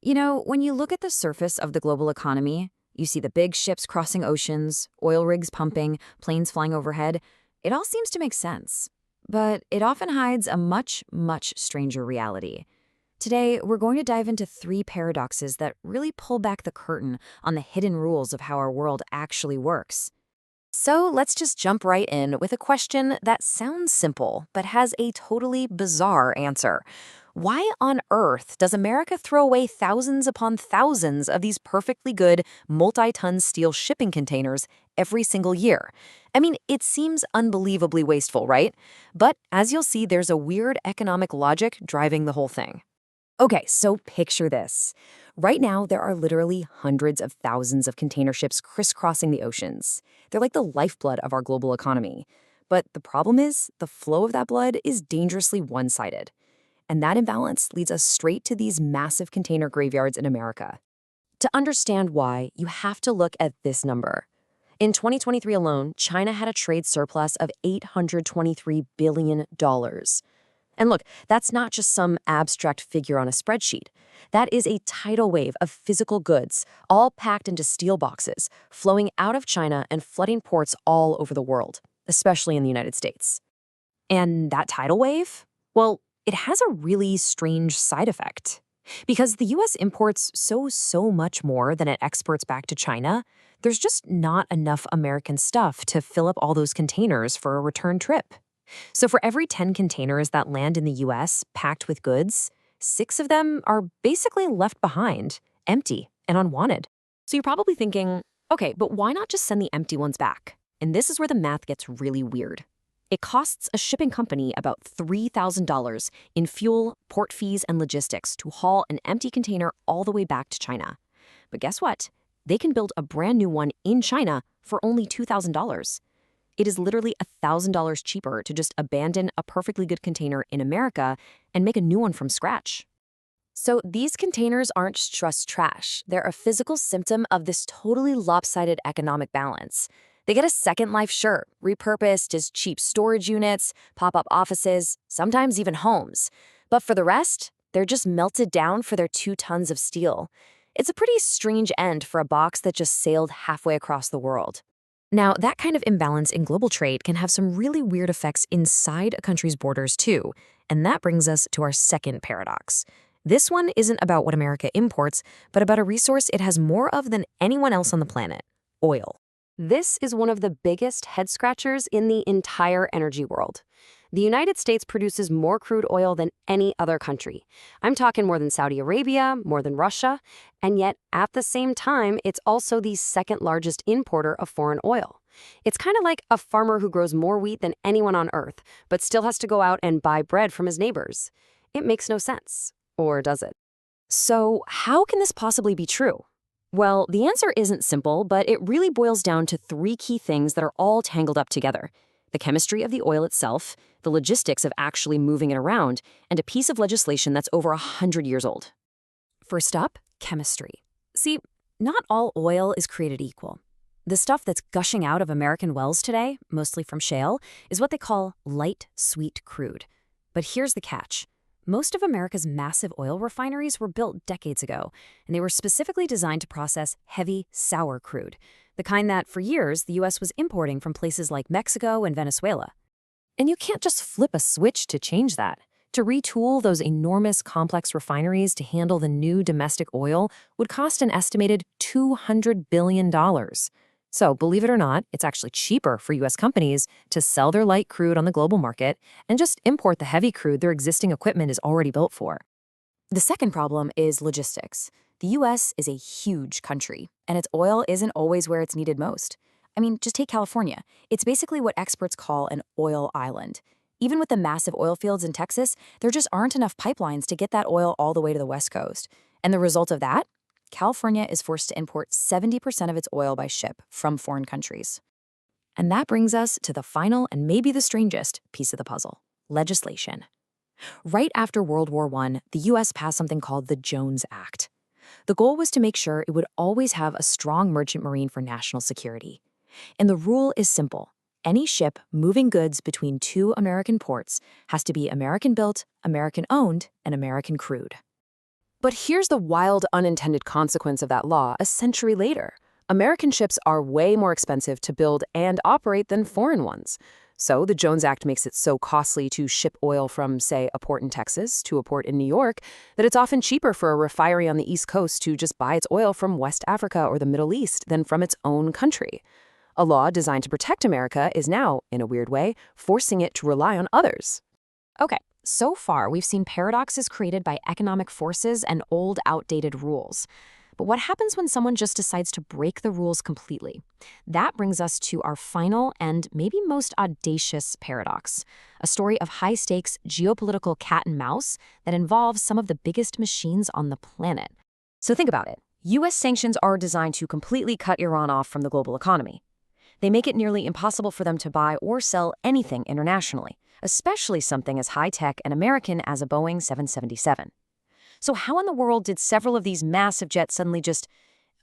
When you look at the surface of the global economy, you see the big ships crossing oceans, oil rigs pumping, planes flying overhead. It all seems to make sense. But it often hides a much, much stranger reality. Today, we're going to dive into three paradoxes that really pull back the curtain on the hidden rules of how our world actually works. So let's just jump right in with a question that sounds simple, but has a totally bizarre answer. Why on earth does America throw away thousands upon thousands of these perfectly good multi-ton steel shipping containers every single year? I mean, it seems unbelievably wasteful, right? But as you'll see, there's a weird economic logic driving the whole thing. Okay, so picture this. Right now, there are literally hundreds of thousands of container ships crisscrossing the oceans. They're like the lifeblood of our global economy. But the problem is, the flow of that blood is dangerously one-sided. And that imbalance leads us straight to these massive container graveyards in America. To understand why, you have to look at this number. In 2023 alone, China had a trade surplus of $823 billion. And look, that's not just some abstract figure on a spreadsheet. That is a tidal wave of physical goods, all packed into steel boxes, flowing out of China and flooding ports all over the world, especially in the United States. And that tidal wave? Well, it has a really strange side effect. Because the US imports so much more than it exports back to China, there's just not enough American stuff to fill up all those containers for a return trip. So for every 10 containers that land in the US packed with goods, 6 of them are basically left behind, empty and unwanted. So you're probably thinking, okay, but why not just send the empty ones back? And this is where the math gets really weird. It costs a shipping company about $3,000 in fuel, port fees, and logistics to haul an empty container all the way back to China. But guess what? They can build a brand new one in China for only $2,000. It is literally $1,000 cheaper to just abandon a perfectly good container in America and make a new one from scratch. So these containers aren't just trash. They're a physical symptom of this totally lopsided economic balance. They get a second life, sure, repurposed as cheap storage units, pop-up offices, sometimes even homes. But for the rest, they're just melted down for their 2 tons of steel. It's a pretty strange end for a box that just sailed halfway across the world. Now, that kind of imbalance in global trade can have some really weird effects inside a country's borders too, and that brings us to our second paradox. This one isn't about what America imports, but about a resource it has more of than anyone else on the planet: oil. This is one of the biggest head-scratchers in the entire energy world. The United States produces more crude oil than any other country. I'm talking more than Saudi Arabia, more than Russia, and yet at the same time, it's also the second largest importer of foreign oil. It's kind of like a farmer who grows more wheat than anyone on earth, but still has to go out and buy bread from his neighbors. It makes no sense. Or does it? So how can this possibly be true? Well, the answer isn't simple, but it really boils down to 3 key things that are all tangled up together: the chemistry of the oil itself, the logistics of actually moving it around, and a piece of legislation that's over 100 years old. First up, chemistry. See, not all oil is created equal. The stuff that's gushing out of American wells today, mostly from shale, is what they call light sweet crude. But here's the catch. Most of America's massive oil refineries were built decades ago, and they were specifically designed to process heavy, sour crude, the kind that, for years, the U.S. was importing from places like Mexico and Venezuela. And you can't just flip a switch to change that. To retool those enormous, complex refineries to handle the new domestic oil would cost an estimated $200 billion. So, believe it or not, it's actually cheaper for U.S. companies to sell their light crude on the global market and just import the heavy crude their existing equipment is already built for. The second problem is logistics. The U.S. is a huge country, and its oil isn't always where it's needed most. I mean, just take California. It's basically what experts call an oil island. Even with the massive oil fields in Texas, there just aren't enough pipelines to get that oil all the way to the West Coast. And the result of that? California is forced to import 70% of its oil by ship from foreign countries. And that brings us to the final and maybe the strangest piece of the puzzle: legislation. Right after World War I, the U.S. passed something called the Jones Act. The goal was to make sure it would always have a strong merchant marine for national security. And the rule is simple: any ship moving goods between 2 American ports has to be American-built, American-owned, and American-crewed. But here's the wild unintended consequence of that law a century later. American ships are way more expensive to build and operate than foreign ones. So the Jones Act makes it so costly to ship oil from, say, a port in Texas to a port in New York that it's often cheaper for a refinery on the East Coast to just buy its oil from West Africa or the Middle East than from its own country. A law designed to protect America is now, in a weird way, forcing it to rely on others. Okay, so far we've seen paradoxes created by economic forces and old, outdated rules. But what happens when someone just decides to break the rules completely? That brings us to our final and maybe most audacious paradox, a story of high-stakes geopolitical cat and mouse that involves some of the biggest machines on the planet. So think about it. U.S. sanctions are designed to completely cut Iran off from the global economy. They make it nearly impossible for them to buy or sell anything internationally, especially something as high-tech and American as a Boeing 777. So how in the world did several of these massive jets suddenly just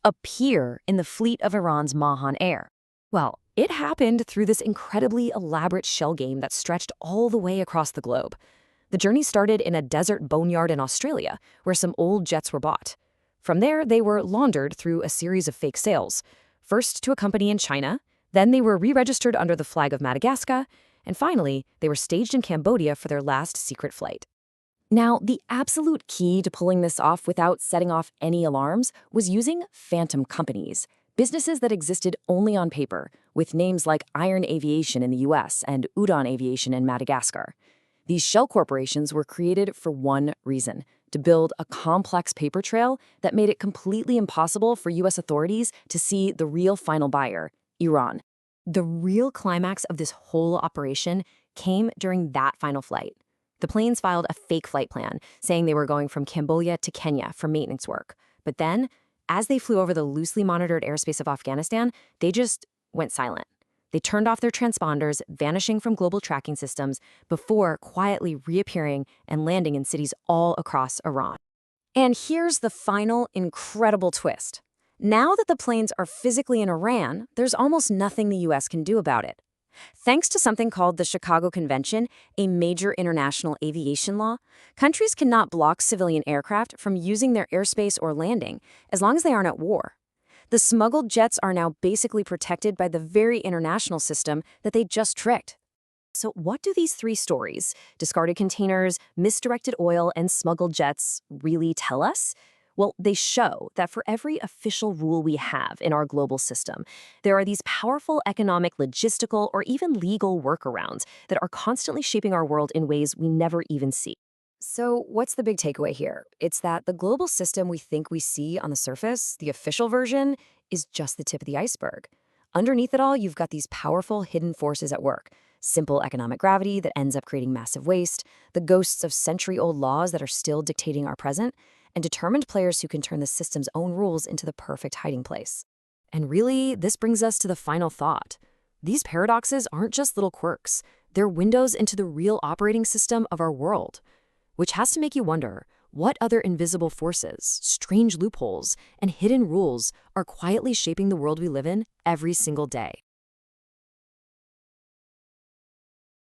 appear in the fleet of Iran's Mahan Air? Well, it happened through this incredibly elaborate shell game that stretched all the way across the globe. The journey started in a desert boneyard in Australia, where some old jets were bought. From there, they were laundered through a series of fake sales, first to a company in China, then they were re-registered under the flag of Madagascar, and finally, they were staged in Cambodia for their last secret flight. Now, the absolute key to pulling this off without setting off any alarms was using phantom companies, businesses that existed only on paper, with names like Iron Aviation in the US and Udon Aviation in Madagascar. These shell corporations were created for one reason: to build a complex paper trail that made it completely impossible for US authorities to see the real final buyer, Iran. The real climax of this whole operation came during that final flight. The planes filed a fake flight plan, saying they were going from Cambodia to Kenya for maintenance work. But then, as they flew over the loosely monitored airspace of Afghanistan, they just went silent. They turned off their transponders, vanishing from global tracking systems, before quietly reappearing and landing in cities all across Iran. And here's the final incredible twist. Now that the planes are physically in Iran, there's almost nothing the US can do about it. Thanks to something called the Chicago Convention, a major international aviation law, countries cannot block civilian aircraft from using their airspace or landing as long as they aren't at war. The smuggled jets are now basically protected by the very international system that they just tricked. So what do these three stories, discarded containers, misdirected oil, and smuggled jets, really tell us? Well, they show that for every official rule we have in our global system, there are these powerful economic, logistical, or even legal workarounds that are constantly shaping our world in ways we never even see. So what's the big takeaway here? It's that the global system we think we see on the surface, the official version, is just the tip of the iceberg. Underneath it all, you've got these powerful hidden forces at work. Simple economic gravity that ends up creating massive waste, the ghosts of century-old laws that are still dictating our present, and determined players who can turn the system's own rules into the perfect hiding place. And really, this brings us to the final thought. These paradoxes aren't just little quirks. They're windows into the real operating system of our world, which has to make you wonder, what other invisible forces, strange loopholes, and hidden rules are quietly shaping the world we live in every single day?